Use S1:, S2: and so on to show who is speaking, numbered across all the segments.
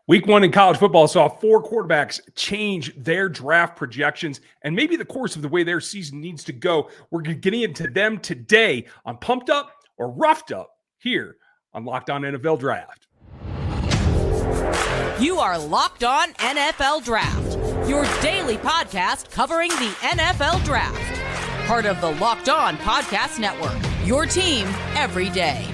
S1: Week one in college football saw four quarterbacks change their draft projections and maybe the course of the way their season needs to go. We're getting into them today on Pumped Up or Roughed Up here on Locked On NFL Draft.
S2: You are Locked On NFL Draft, your daily podcast covering the NFL Draft. Part of the Locked On Podcast Network, your team every day.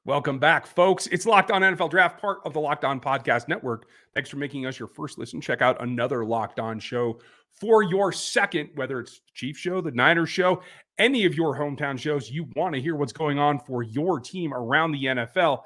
S1: Welcome back, folks. It's Locked On NFL Draft, part of the Locked On Podcast Network. Thanks for making us your first listen. Check out another Locked On show for your second, whether it's the Chiefs show, the Niners show, any of your hometown shows. You want to hear what's going on for your team around the NFL.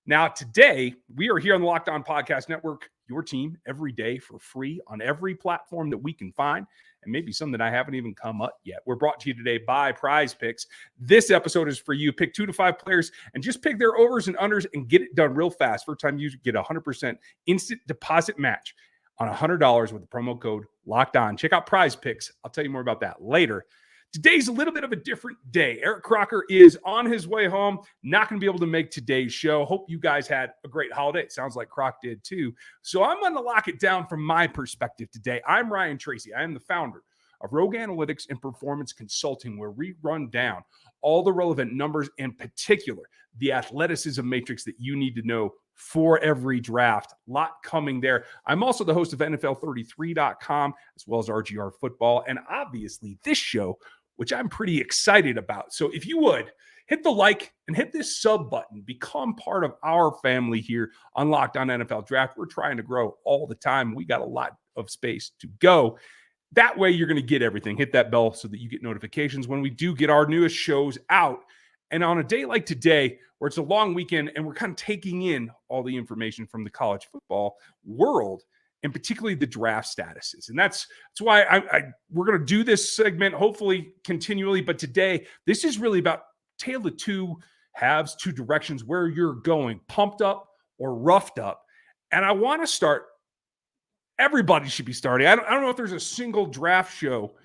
S1: Now, today, we are here on the Locked On Podcast Network, your team every day for free on every platform that we can find, and maybe some that I haven't even come up yet. We're brought to you today by Prize Picks. This episode is for you. Pick 2 to 5 players and just pick their overs and unders and get it done real fast. First time you get a 100% instant deposit match on $100 with the promo code Locked On. Check out Prize Picks. I'll tell you more about that later. Today's a little bit of a different day. Eric Crocker is on his way home. Not going to be able to make today's show. Hope you guys had a great holiday. It sounds like Croc did too. So I'm going to lock it down from my perspective today. I'm Ryan Tracy. I am the founder of Rogue Analytics and Performance Consulting, where we run down all the relevant numbers, in particular, the athleticism matrix that you need to know for every draft. A lot coming there. I'm also the host of NFL33.com, as well as RGR Football, and obviously this show, which I'm pretty excited about. So if you would, hit the like and hit this sub button. Become part of our family here on Locked On NFL Draft. We're trying to grow all the time. We got a lot of space to go. That way you're going to get everything. Hit that bell so that you get notifications when we do get our newest shows out. And on a day like today, where it's a long weekend and we're kind of taking in all the information from the college football world, and particularly the draft statuses. And that's why we're going to do this segment, hopefully continually. But today, this is really about tale of two halves, two directions, where you're going, pumped up or roughed up. And I want to start, everybody should be starting. I don't know if there's a single draft show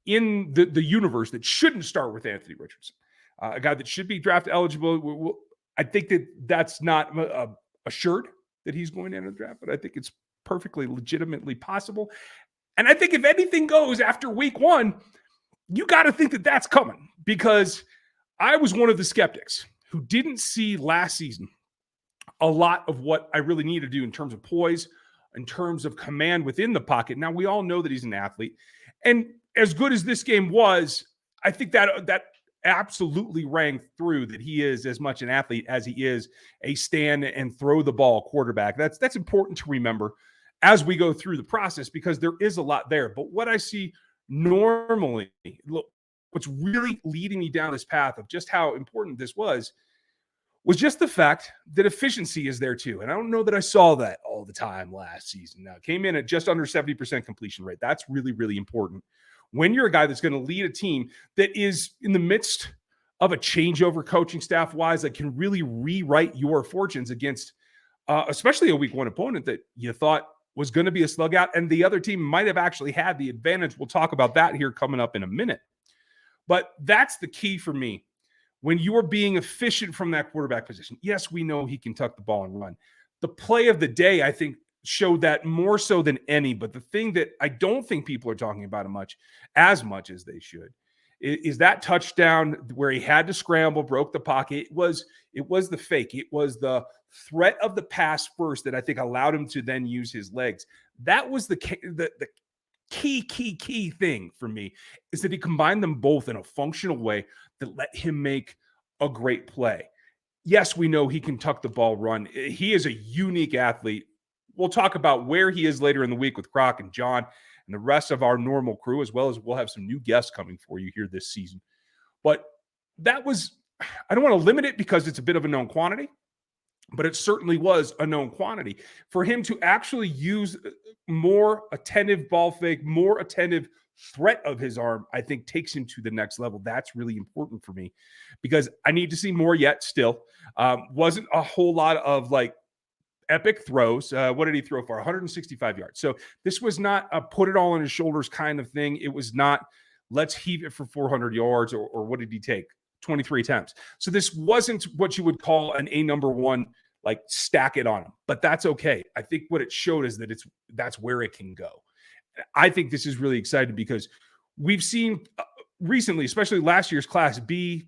S1: in the universe that shouldn't start with Anthony Richardson, a guy that should be draft eligible. I think that's not assured that he's going to enter the draft, but I think it's perfectly legitimately possible. And I think if anything goes after week one, you got to think that that's coming, because I was one of the skeptics who didn't see last season a lot of what I really need to do in terms of poise, in terms of command within the pocket. Now, we all know that he's an athlete, and as good as this game was, I think that absolutely rang through, that he is as much an athlete as he is a stand and throw the ball quarterback. That's important to remember as we go through the process, because there is a lot there. But what I see normally, what's really leading me down this path of just how important this was just the fact that efficiency is there too. And I don't know that I saw that all the time last season. Now, it came in at just under 70% completion rate. That's really, really important when you're a guy that's going to lead a team that is in the midst of a changeover coaching staff-wise, that can really rewrite your fortunes against especially a week one opponent that you thought was going to be a slug out, and the other team might have actually had the advantage. We'll talk about that here coming up in a minute. But that's the key for me. When you are being efficient from that quarterback position, yes, we know he can tuck the ball and run. The play of the day, I think, showed that more so than any. But the thing that I don't think people are talking about as much as they should, is that touchdown where he had to scramble, broke the pocket. It was the fake. It was the threat of the pass first that I think allowed him to then use his legs. That was the key thing for me, is that he combined them both in a functional way that let him make a great play. Yes, we know he can tuck the ball, run. He is a unique athlete. We'll talk about where he is later in the week with Croc and John and the rest of our normal crew, as well as we'll have some new guests coming for you here this season. But that was, I don't want to limit it because it's a bit of a known quantity, but it certainly was a known quantity. For him to actually use more attentive ball fake, more attentive threat of his arm, I think takes him to the next level. That's really important for me, because I need to see more yet still. Wasn't a whole lot of like epic throws. What did he throw for? 165 yards. So this was not a put it all on his shoulders kind of thing. It was not, let's heave it for 400 yards, or what did he take? 23 attempts. So this wasn't what you would call an A number one, like stack it on him, but that's okay. I think what it showed is that that's where it can go. I think this is really exciting because we've seen recently, especially last year's class, the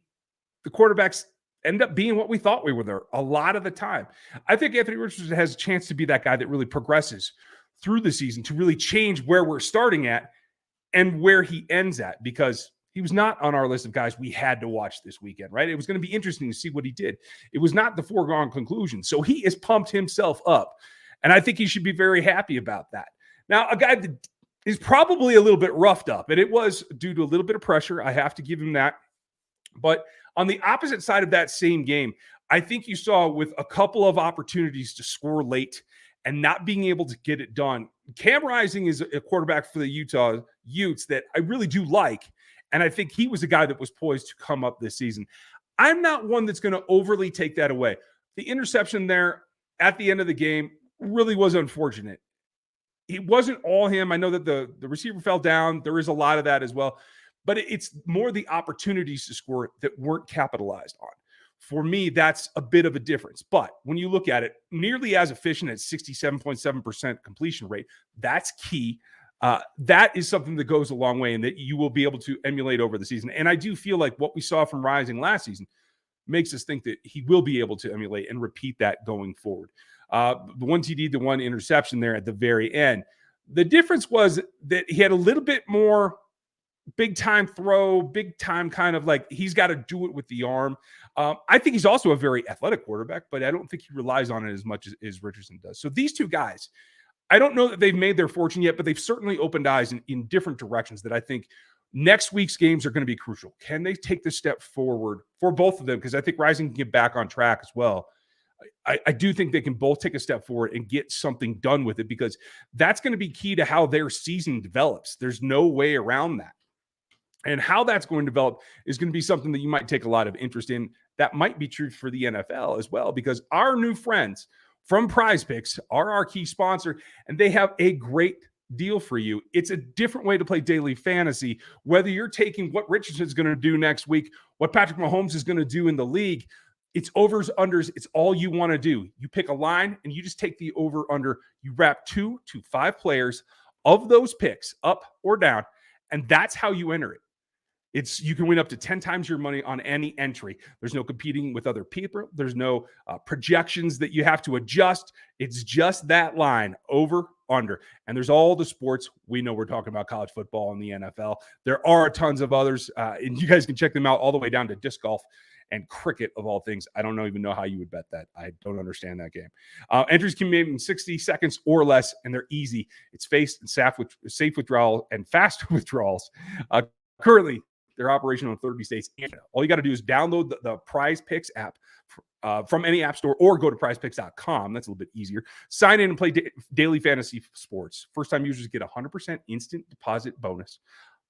S1: quarterbacks end up being what we thought we were there a lot of the time. I think Anthony Richardson has a chance to be that guy that really progresses through the season to really change where we're starting at and where he ends at, because he was not on our list of guys we had to watch this weekend, right? It was going to be interesting to see what he did. It was not the foregone conclusion. So he has pumped himself up, and I think he should be very happy about that. Now, a guy that is probably a little bit roughed up, and it was due to a little bit of pressure. I have to give him that. But on the opposite side of that same game, I think you saw with a couple of opportunities to score late and not being able to get it done. Cam Rising is a quarterback for the Utah Utes that I really do like, and I think he was a guy that was poised to come up this season. I'm not one that's going to overly take that away. The interception there at the end of the game really was unfortunate. It wasn't all him. I know that the receiver fell down. There is a lot of that as well. But it's more the opportunities to score that weren't capitalized on. For me, that's a bit of a difference. But when you look at it, nearly as efficient at 67.7% completion rate, that's key. That is something that goes a long way and that you will be able to emulate over the season. And I do feel like what we saw from Rising last season makes us think that he will be able to emulate and repeat that going forward. The one TD, the one interception there at the very end. The difference was that he had a little bit more big time throw, big time kind of like he's got to do it with the arm. I think he's also a very athletic quarterback, but I don't think he relies on it as much as Richardson does. So these two guys, I don't know that they've made their fortune yet, but they've certainly opened eyes in different directions that I think next week's games are going to be crucial. Can they take the step forward for both of them? Because I think Rising can get back on track as well. I do think they can both take a step forward and get something done with it, because that's going to be key to how their season develops. There's no way around that. And how that's going to develop is going to be something that you might take a lot of interest in. That might be true for the NFL as well, because our new friends from Prize Picks are our key sponsor, and they have a great deal for you. It's a different way to play daily fantasy, whether you're taking what Richardson is going to do next week, what Patrick Mahomes is going to do in the league. It's overs, unders. It's all you want to do. You pick a line and you just take the over, under. You wrap 2 to 5 players of those picks up or down, and that's how you enter it. You can win up to 10 times your money on any entry. There's no competing with other people. There's no projections that you have to adjust. It's just that line, over, under. And there's all the sports. We know we're talking about college football and the NFL. There are tons of others, and you guys can check them out all the way down to disc golf and cricket, of all things. I don't even know how you would bet that. I don't understand that game. Entries can be made in 60 seconds or less, and they're easy. It's safe withdrawal and fast withdrawals. Currently, they're operational in 30 states. All you got to do is download the Prize Picks app from any app store, or go to prizepicks.com. That's a little bit easier. Sign in and play daily fantasy sports. First-time users get 100% instant deposit bonus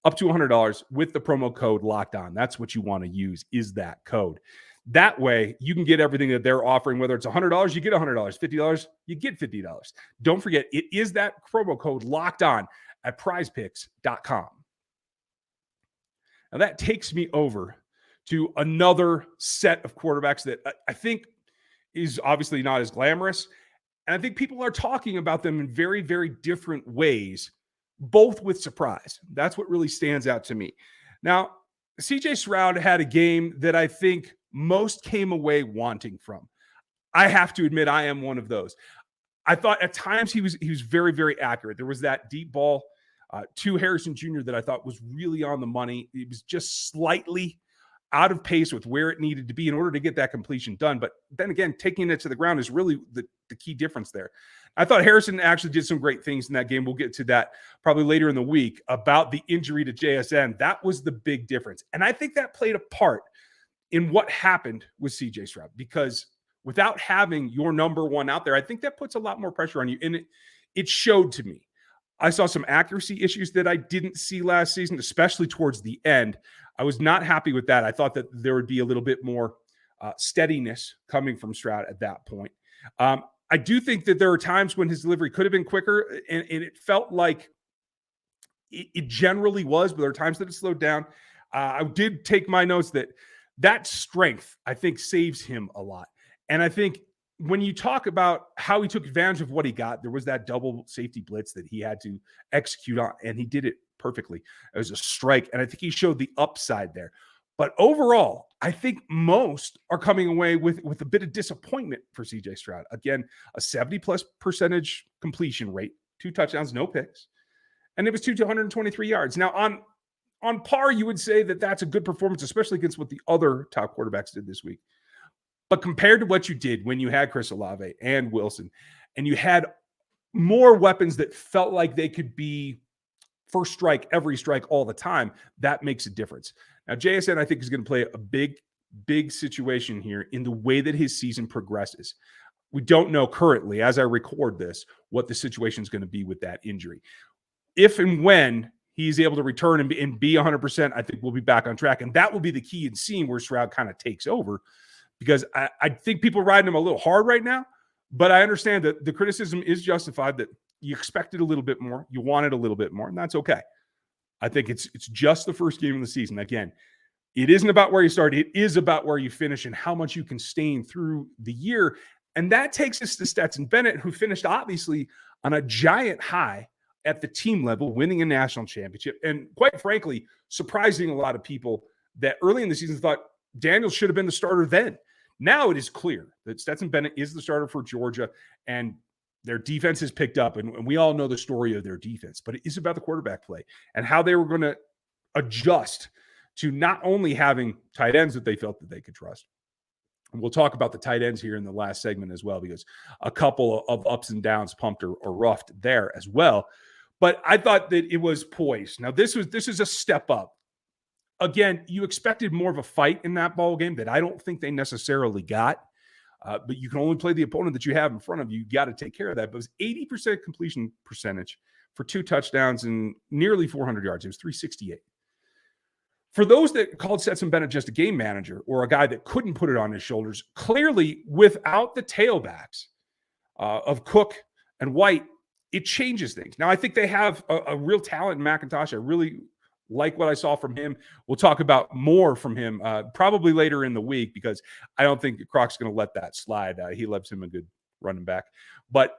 S1: up to $100 with the promo code Locked On. That's what you want to use, is that code. That way, you can get everything that they're offering. Whether it's $100, you get $100. $50, you get $50. Don't forget, it is that promo code Locked On at prizepicks.com. Now that takes me over to another set of quarterbacks that I think is obviously not as glamorous. And I think people are talking about them in very, very different ways, both with surprise. That's what really stands out to me. Now, CJ Stroud had a game that I think most came away wanting from. I have to admit, I am one of those. I thought at times he was very, very accurate. There was that deep ball to Harrison Jr. that I thought was really on the money. It was just slightly out of pace with where it needed to be in order to get that completion done. But then again, taking it to the ground is really the key difference there. I thought Harrison actually did some great things in that game. We'll get to that probably later in the week about the injury to JSN. That was the big difference. And I think that played a part in what happened with CJ Stroud, because without having your number one out there, I think that puts a lot more pressure on you. And it showed to me. I saw some accuracy issues that I didn't see last season, especially towards the end. I was not happy with that. I thought that there would be a little bit more steadiness coming from Stroud at that point. I do think that there are times when his delivery could have been quicker, and it felt like it generally was, but there are times that it slowed down. I did take my notes that that strength, I think, saves him a lot. And I think when you talk about how he took advantage of what he got, there was that double safety blitz that he had to execute on, and he did it perfectly. It was a strike, and I think he showed the upside there. But overall, I think most are coming away with a bit of disappointment for CJ Stroud. Again, a 70+% completion rate, 2 touchdowns, no picks, and it was 223 yards. Now, on par, you would say that that's a good performance, especially against what the other top quarterbacks did this week. But compared to what you did when you had Chris Olave and Wilson, and you had more weapons that felt like they could be first strike, every strike all the time, that makes a difference. Now, JSN, I think, is going to play a big situation here in the way that his season progresses. We don't know currently, as I record this, what the situation is going to be with that injury. If and when he's able to return and be 100%, I think we'll be back on track. And that will be the key in seeing where Stroud kind of takes over, because I think people are riding him a little hard right now, but I understand that the criticism is justified, that you expected a little bit more, you wanted a little bit more, and that's okay. I think it's just the first game of the season. Again, it isn't about where you start. It is about where you finish and how much you can sustain through the year. And that takes us to Stetson Bennett, who finished obviously on a giant high at the team level, winning a national championship. And quite frankly, surprising a lot of people that early in the season thought Daniels should have been the starter then. Now it is clear that Stetson Bennett is the starter for Georgia, and their defense has picked up. And we all know the story of their defense, but it is about the quarterback play and how they were going to adjust to not only having tight ends that they felt that they could trust. And we'll talk about the tight ends here in the last segment as well, because a couple of ups and downs, pumped or roughed there as well. But I thought that it was poised. Now, this is a step up. Again, you expected more of a fight in that ball game that I don't think they necessarily got. But you can only play the opponent that you have in front of you. You got to take care of that. But it was 80% completion percentage for 2 touchdowns and nearly 400 yards. It was 368. For those that called Stetson Bennett just a game manager or a guy that couldn't put it on his shoulders, clearly without the tailbacks of Cook and White, it changes things. Now, I think they have a real talent in McIntosh. I really like what I saw from him. We'll talk about more from him probably later in the week, because I don't think Croc's going to let that slide. He loves him a good running back. But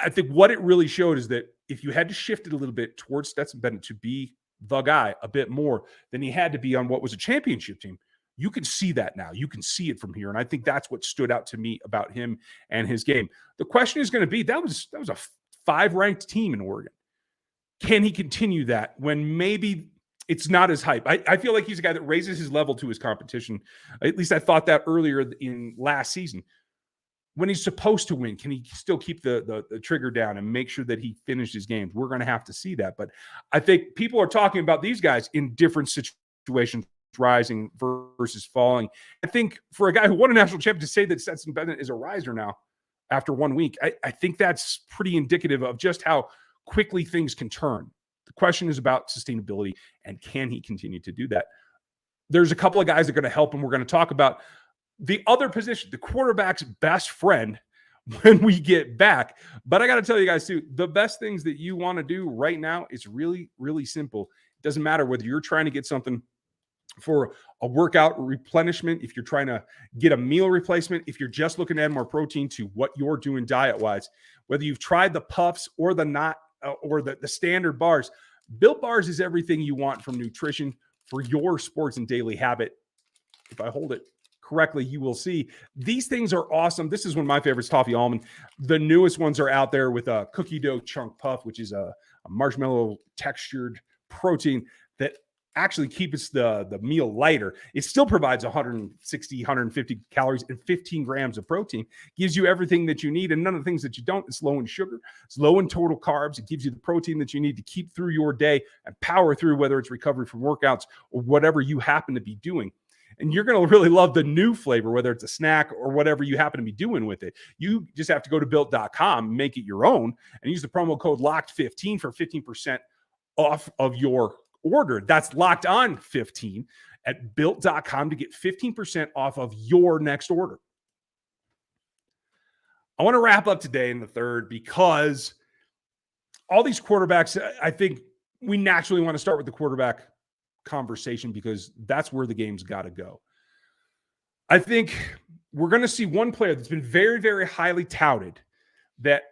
S1: I think what it really showed is that if you had to shift it a little bit towards Stetson Bennett to be the guy a bit more than he had to be on what was a championship team, you can see that now. You can see it from here. And I think that's what stood out to me about him and his game. The question is going to be, that was a 5-ranked team in Oregon. Can he continue that when maybe it's not as hype? I feel like he's a guy that raises his level to his competition. At least I thought that earlier in last season. When he's supposed to win, can he still keep the trigger down and make sure that he finishes games? We're going to have to see that. But I think people are talking about these guys in different situations, rising versus falling. I think for a guy who won a national championship to say that Stetson Bennett is a riser now after 1 week, I think that's pretty indicative of just how quickly things can turn. The question is about sustainability, and can he continue to do that? There's a couple of guys that are going to help him. We're going to talk about the other position, the quarterback's best friend, when we get back. But I got to tell you guys too, the best things that you want to do right now is really, really simple. It doesn't matter whether you're trying to get something for a workout replenishment, if you're trying to get a meal replacement, if you're just looking to add more protein to what you're doing diet-wise, whether you've tried the puffs or the not or the standard bars, Built Bars is everything you want from nutrition for your sports and daily habit. If I hold it correctly, you will see these things are awesome. This is one of my favorites, toffee almond. The newest ones are out there with a cookie dough chunk puff, which is a marshmallow textured protein that actually keeps the meal lighter. It still provides 160, 150 calories and 15 grams of protein. Gives you everything that you need and none of the things that you don't. It's low in sugar. It's low in total carbs. It gives you the protein that you need to keep through your day and power through, whether it's recovery from workouts or whatever you happen to be doing. And you're going to really love the new flavor, whether it's a snack or whatever you happen to be doing with it. You just have to go to built.com, make it your own, and use the promo code LOCKED15 for 15% off of your order. That's locked on 15 at built.com to get 15% off of your next order. I want to wrap up today in the third because all these quarterbacks, I think we naturally want to start with the quarterback conversation because that's where the game's got to go. I think we're going to see one player that's been very, very highly touted that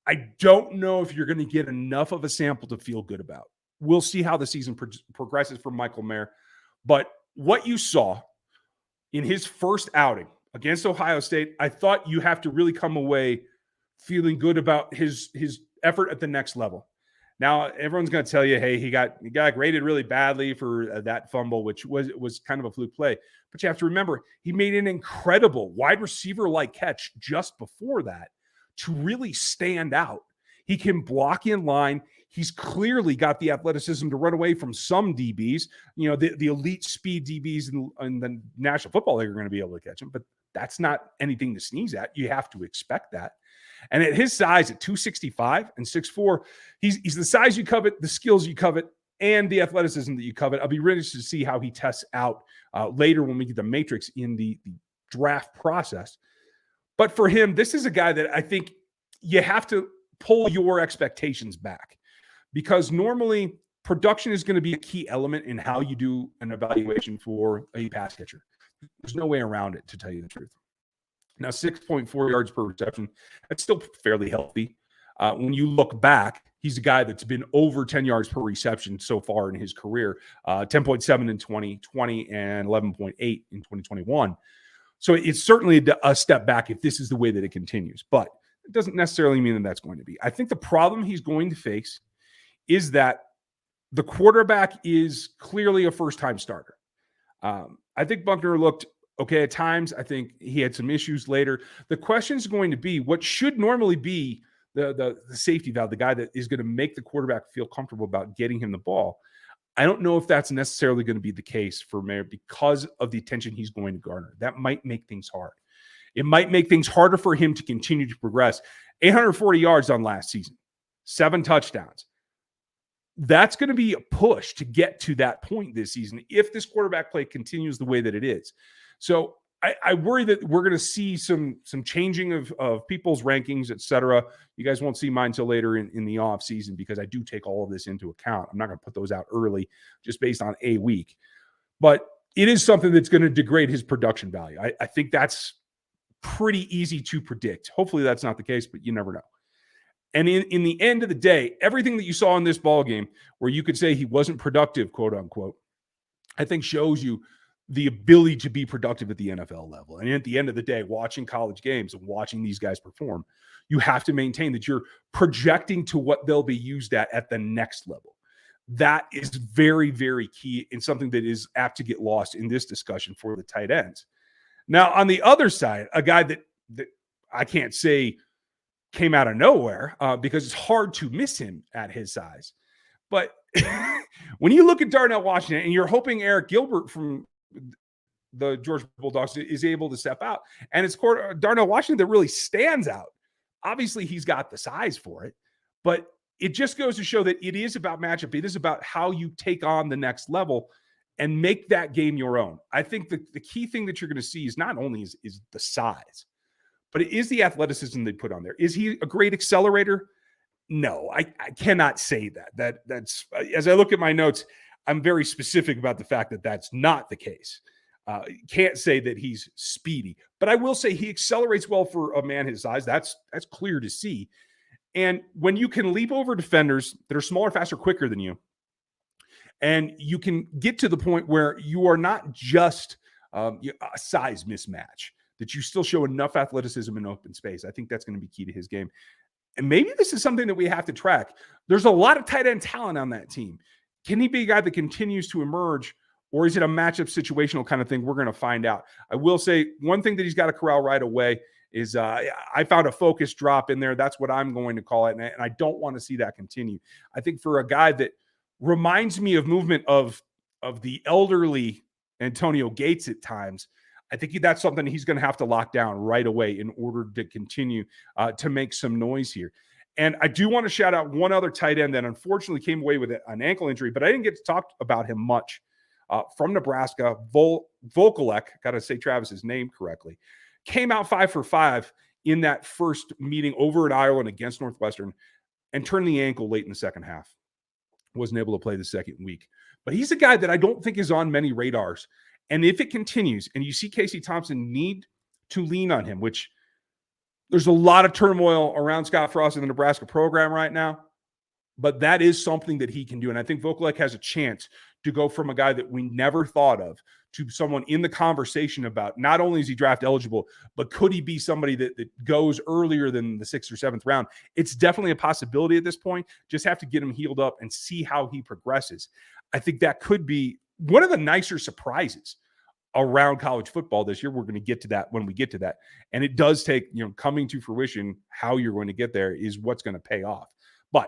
S1: I don't know if you're going to get enough of a sample to feel good about. We'll see how the season progresses for Michael Mayer. But what you saw in his first outing against Ohio State, I thought you have to really come away feeling good about his effort at the next level. Now, everyone's going to tell you, hey, he got graded really badly for that fumble, which was kind of a fluke play. But you have to remember, he made an incredible wide receiver-like catch just before that to really stand out. He can block in line. He's clearly got the athleticism to run away from some DBs. You know, the elite speed DBs in the National Football League are going to be able to catch him, but that's not anything to sneeze at. You have to expect that. And at his size, at 265 and 6'4", he's the size you covet, the skills you covet, and the athleticism that you covet. I'll be ready to see how he tests out later when we get the matrix in the draft process. But for him, this is a guy that I think you have to pull your expectations back, because normally production is going to be a key element in how you do an evaluation for a pass catcher. There's no way around it, to tell you the truth. Now, 6.4 yards per reception, that's still fairly healthy. When you look back, he's a guy that's been over 10 yards per reception so far in his career, 10.7 in 2020 and 11.8 in 2021. So it's certainly a step back if this is the way that it continues. But it doesn't necessarily mean that that's going to be. I think the problem he's going to face is that the quarterback is clearly a first-time starter. I think Buckner looked okay at times. I think he had some issues later. The question is going to be what should normally be the safety valve, the guy that is going to make the quarterback feel comfortable about getting him the ball. I don't know if that's necessarily going to be the case for Mayer because of the attention he's going to garner. That might make things hard. It might make things harder for him to continue to progress. 840 yards on last season, 7 touchdowns. That's going to be a push to get to that point this season if this quarterback play continues the way that it is. So I worry that we're going to see some changing of people's rankings, et cetera. You guys won't see mine until later in the off season because I do take all of this into account. I'm not going to put those out early just based on a week. But it is something that's going to degrade his production value. I think that's pretty easy to predict. Hopefully that's not the case, but you never know. And in the end of the day, everything that you saw in this ball game where you could say he wasn't productive, quote unquote, I think shows you the ability to be productive at the NFL level. And at the end of the day, watching college games and watching these guys perform, you have to maintain that you're projecting to what they'll be used at the next level. That is very, very key and something that is apt to get lost in this discussion for the tight ends. Now, on the other side, a guy that I can't say came out of nowhere because it's hard to miss him at his size. But when you look at Darnell Washington and you're hoping Eric Gilbert from the Georgia Bulldogs is able to step out, and it's Darnell Washington that really stands out. Obviously, he's got the size for it, but it just goes to show that it is about matchup. It is about how you take on the next level and make that game your own. I think the key thing that you're going to see is not only is the size, but it is the athleticism they put on there. Is he a great accelerator? No, I cannot say that. That's as I look at my notes, I'm very specific about the fact that that's not the case. Can't say that he's speedy, but I will say he accelerates well for a man his size. That's clear to see. And when you can leap over defenders that are smaller, faster, quicker than you, and you can get to the point where you are not just a size mismatch, that you still show enough athleticism in open space, I think that's going to be key to his game. And maybe this is something that we have to track. There's a lot of tight end talent on that team. Can he be a guy that continues to emerge, or is it a matchup situational kind of thing? We're going to find out. I will say one thing that he's got to corral right away is I found a focus drop in there. That's what I'm going to call it, and I don't want to see that continue. I think for a guy that reminds me of movement of the elderly Antonio Gates at times, I think that's something he's going to have to lock down right away in order to continue to make some noise here. And I do want to shout out one other tight end that unfortunately came away with an ankle injury, but I didn't get to talk about him much. From Nebraska, Volkolek, got to say Travis's name correctly, came out 5 for 5 in that first meeting over at Ireland against Northwestern and turned the ankle late in the second half. Wasn't able to play the second week. But he's a guy that I don't think is on many radars. And if it continues and you see Casey Thompson need to lean on him, which there's a lot of turmoil around Scott Frost in the Nebraska program right now, but that is something that he can do. And I think Vokalek has a chance to go from a guy that we never thought of to someone in the conversation about not only is he draft eligible, but could he be somebody that goes earlier than the 6th or 7th round? It's definitely a possibility at this point. Just have to get him healed up and see how he progresses. I think that could be one of the nicer surprises around college football this year. We're going to get to that when we get to that. And it does take, coming to fruition, how you're going to get there is what's going to pay off. But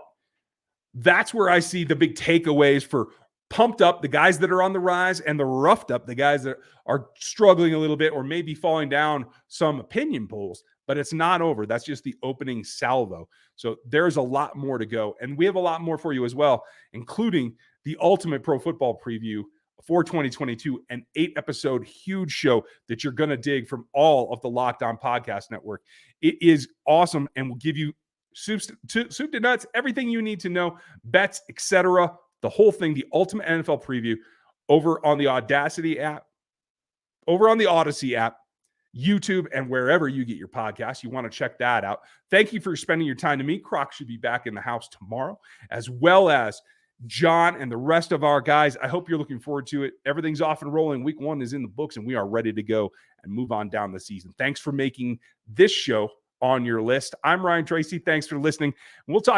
S1: that's where I see the big takeaways for pumped up, the guys that are on the rise, and the roughed up, the guys that are struggling a little bit or maybe falling down some opinion polls. But it's not over. That's just the opening salvo. So there's a lot more to go. And we have a lot more for you as well, including the ultimate pro football preview for 2022, an 8-episode huge show that you're going to dig from all of the Locked On Podcast Network. It is awesome and will give you soup to nuts, everything you need to know, bets, etc., the whole thing, the ultimate NFL preview over on the Audacity app, over on the Odyssey app, YouTube, and wherever you get your podcasts. You want to check that out. Thank you for spending your time to me. Croc should be back in the house tomorrow, as well as John and the rest of our guys. I hope you're looking forward to it. Everything's off and rolling. Week 1 is in the books, and we are ready to go and move on down the season. Thanks for making this show on your list. I'm Ryan Tracy. Thanks for listening. We'll talk